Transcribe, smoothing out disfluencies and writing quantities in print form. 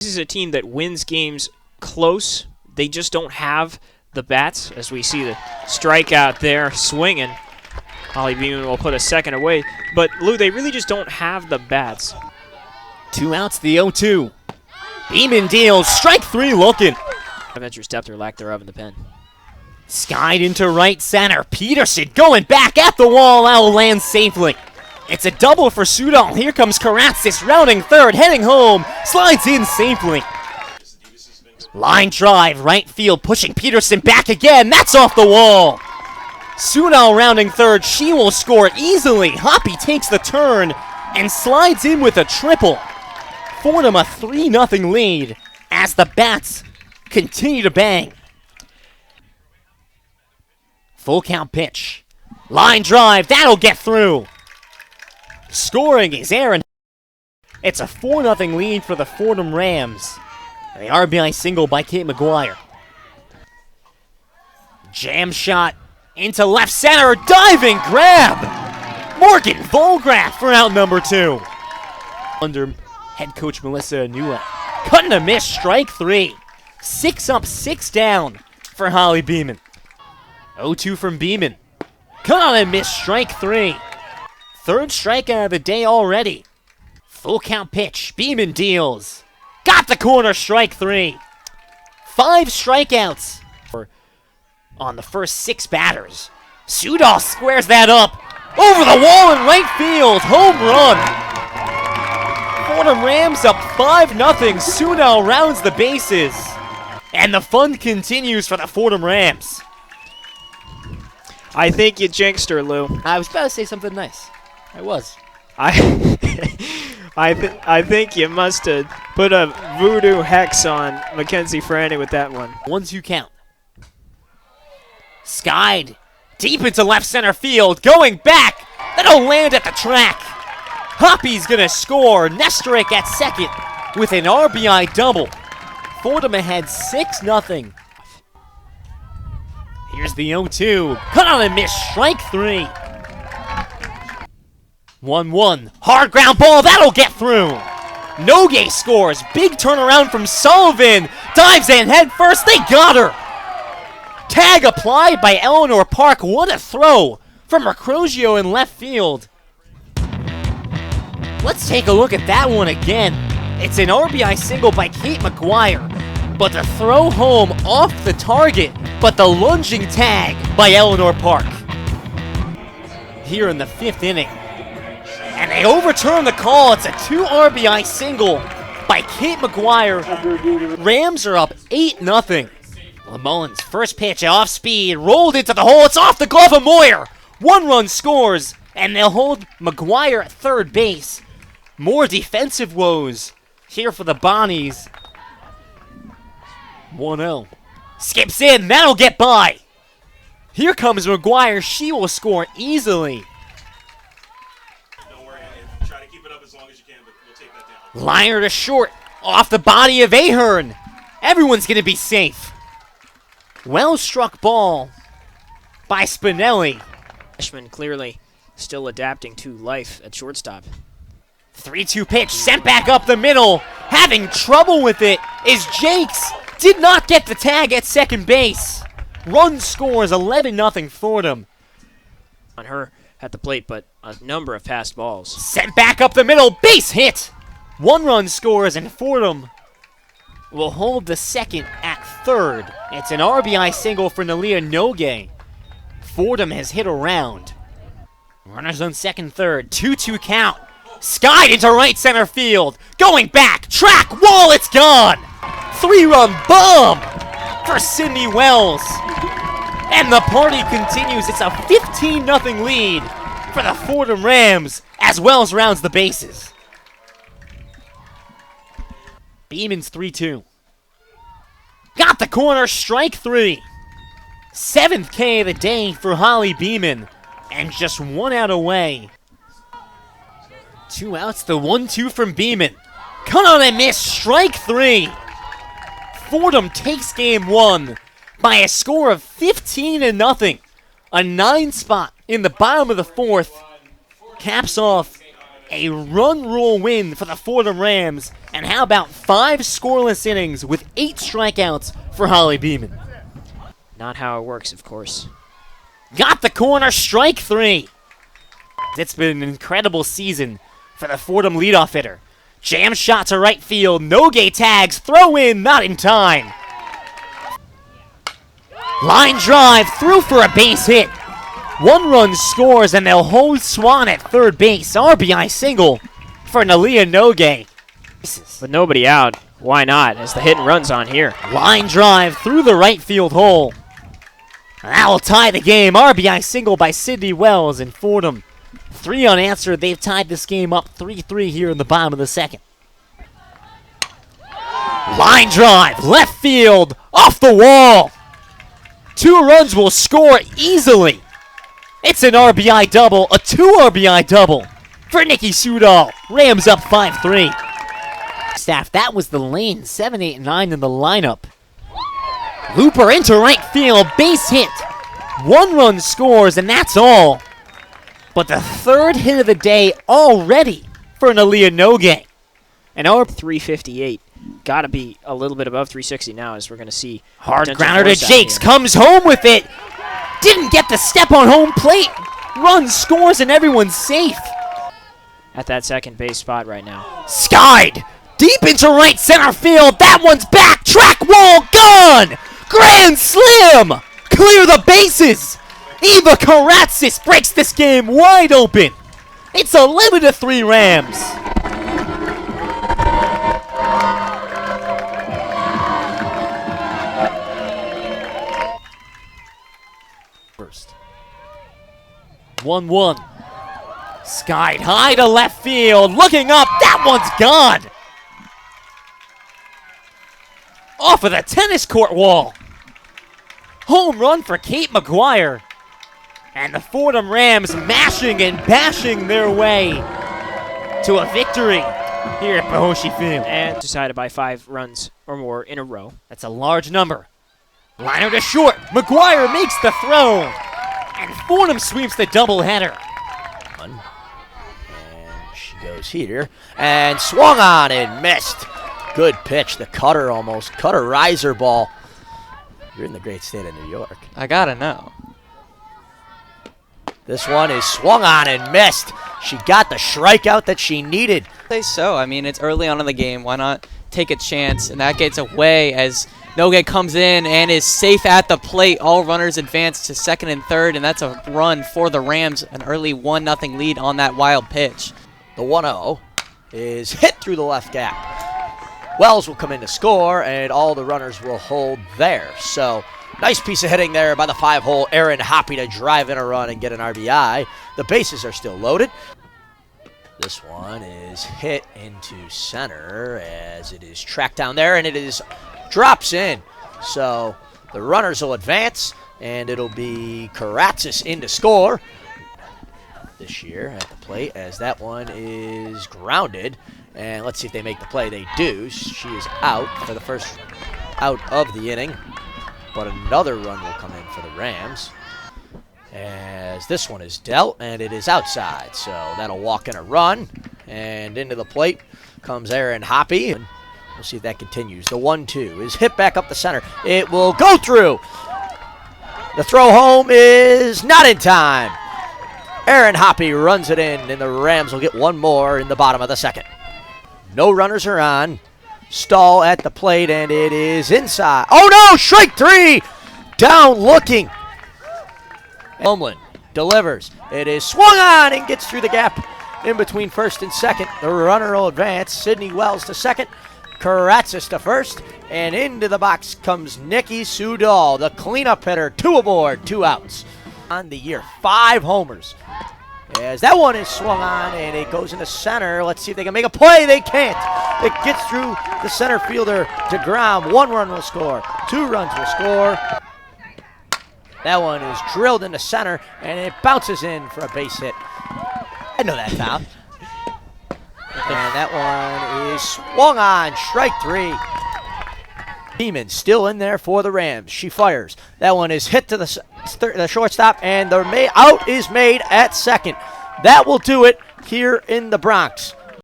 This is a team that wins games close. They just don't have the bats, as we see the strikeout there swinging. Holly Beeman will put a second away. But, Lou, they really just don't have the bats. 2 outs, the 0-2. Beeman deals, strike 3 looking. Bonaventure's depth or lack thereof in the pen. Skied into right center. Peterson going back at the wall. That'll land safely. It's a double for Sudal. Here comes Karatzis rounding third, heading home. Slides in safely. Line drive, right field, pushing Peterson back again. That's off the wall. Sudal rounding third. She will score easily. Hoppy takes the turn and slides in with a triple. Fordham a 3-0 lead as the bats continue to bang. Full count pitch. Line drive, that'll get through. Scoring is Aaron. It's a 4-0 lead for the Fordham Rams. The RBI single by Kate McGuire. Jam shot into left center, diving grab. Morgan Volgrath for out number 2. Under head coach Melissa Anua. Cutting a miss, strike 3. 6 up, 6 down for Holly Beeman. 0-2 from Beeman. Cut on a miss, strike 3. Third strikeout of the day already. Full count pitch. Beeman deals. Got the corner, strike 3. 5 strikeouts on the first 6 batters. Sudal squares that up. Over the wall in right field. Home run. Fordham Rams up 5-0. Sudal rounds the bases. And the fun continues for the Fordham Rams. I think you jinxed her, Lou. I was about to say something nice. I was. I think you must have put a voodoo hex on Mackenzie Franny with that one. 1-2 count. Skied deep into left center field. Going back. That'll land at the track. Hoppy's going to score. Nestorik at second with an RBI double. Fordham ahead 6-0. Here's the 0-2. Cut on a miss. Strike 3. 1-1. Hard ground ball. That'll get through. Nogue scores. Big turnaround from Sullivan. Dives in head first. They got her. Tag applied by Eleanor Park. What a throw from Mercrozio in left field. Let's take a look at that one again. It's an RBI single by Kate McGuire. But the throw home off the target. But the lunging tag by Eleanor Park. Here in the 5th inning. And they overturn the call. It's a 2 RBI single by Kate McGuire. Rams are up 8-0. LeMullen's first pitch off speed. Rolled into the hole. It's off the glove of Moyer. 1 run scores. And they'll hold McGuire at third base. More defensive woes here for the Bonnies. 1-0. Skips in. That'll get by. Here comes McGuire. She will score easily. Don't worry. Try to keep it up as long as you can, but we'll take that down. Liner to short. Off the body of Ahern. Everyone's going to be safe. Well struck ball by Spinelli. Freshman clearly still adapting to life at shortstop. 3-2 pitch sent back up the middle. Having trouble with it is Jakes. Did not get the tag at second base. Run scores 11-0 Fordham. On her at the plate, but a number of passed balls. Sent back up the middle. Base hit. 1 run scores and Fordham will hold the second at third. It's an RBI single for Nalia Nogue. Fordham has hit around. Runners on second, third. 2-2 count. Skied into right center field. Going back. Track. Wall. It's gone. 3-run bomb for Sydney Wells. And the party continues. It's a 15-0 lead for the Fordham Rams as Wells rounds the bases. Beeman's 3-2. Got the corner. Strike 3. 7th K of the day for Holly Beeman. And just 1 out away. 2 outs. The 1-2 from Beeman. Cut on a miss. Strike 3. Fordham takes game 1 by a score of 15-0. A 9 spot in the bottom of the 4th caps off A run rule win for the Fordham Rams. And how about 5 scoreless innings with 8 strikeouts for Holly Beeman? Not how it works, of course. Got the corner, strike 3. It's been an incredible season for the Fordham leadoff hitter. Jam shot to right field, Nogue tags, throw in, not in time. Line drive, through for a base hit. 1 run scores, and they'll hold Swan at third base. RBI single for Nalia Nogue. With nobody out, why not, as the hit and run's on here. Line drive through the right field hole. That will tie the game. RBI single by Sydney Wells and Fordham. 3 unanswered. They've tied this game up 3-3 here in the bottom of the second. Line drive, left field, off the wall. 2 runs will score easily. It's an RBI double, a 2 RBI double for Nikki Sudol. Rams up 5-3. Staff, that was the lane, 7, 8, 9 in the lineup. Looper into right field, base hit. 1 run scores, and that's all. But the 3rd hit of the day already for Nalia Nogue. And our 358. Got to be a little bit above 360 now, as we're going to see. Hard grounder to Jakes, comes home with it. Didn't get the step on home plate. Run scores, and everyone's safe. At that second base spot right now. Skied deep into right center field. That one's back. Track wall gone. Grand slam. Clear the bases. Eva Karatsis breaks this game wide open. It's 11-3 Rams. First. 1-1. Skied high to left field. Looking up. That one's gone. Off of the tennis court wall. Home run for Kate McGuire. And the Fordham Rams mashing and bashing their way to a victory here at Bohoshi Field. And decided by 5 runs or more in a row. That's a large number. Liner to short. McGuire makes the throw. And Fordham sweeps the doubleheader. And she goes here. And swung on and missed. Good pitch. The cutter almost. Cutter riser ball. You're in the great state of New York. I gotta know. This one is swung on and missed. She got the strikeout that she needed. Say so. I mean, it's early on in the game. Why not take a chance? And that gets away as Nogue comes in and is safe at the plate. All runners advance to second and third, and that's a run for the Rams. An early 1-0 lead on that wild pitch. The 1-0 is hit through the left gap. Wells will come in to score, and all the runners will hold there. So, nice piece of hitting there by the 5-hole Erin Hoppy to drive in a run and get an RBI. The bases are still loaded. This one is hit into center as it is tracked down there, and it is drops in. So, the runners will advance, and it'll be Karatsis in to score this year at the plate as that one is grounded. And let's see if they make the play. They do. She is out for the first out of the inning. But another run will come in for the Rams. As this one is dealt, and it is outside. So that'll walk in a run. And into the plate comes Erin Hoppy. And we'll see if that continues. The 1-2 is hit back up the center. It will go through. The throw home is not in time. Erin Hoppy runs it in, and the Rams will get one more in the bottom of the second. No runners are on. Stahl at the plate, and it is inside. Oh, no! Strike 3! Down looking. Homeland delivers. It is swung on and gets through the gap in between first and second. The runner will advance. Sydney Wells to second. Karatsis to first. And into the box comes Nikki Sudol, the cleanup hitter. 2 aboard, 2 outs. On the year, 5 homers. As that one is swung on, and it goes into center. Let's see if they can make a play. They can't. It gets through the center fielder to ground. 1 run will score. 2 runs will score. That one is drilled into center, and it bounces in for a base hit. I know that foul. And that one is swung on. Strike 3. Beeman still in there for the Rams. She fires. That one is hit to the shortstop, and the out is made at second. That will do it here in the Bronx.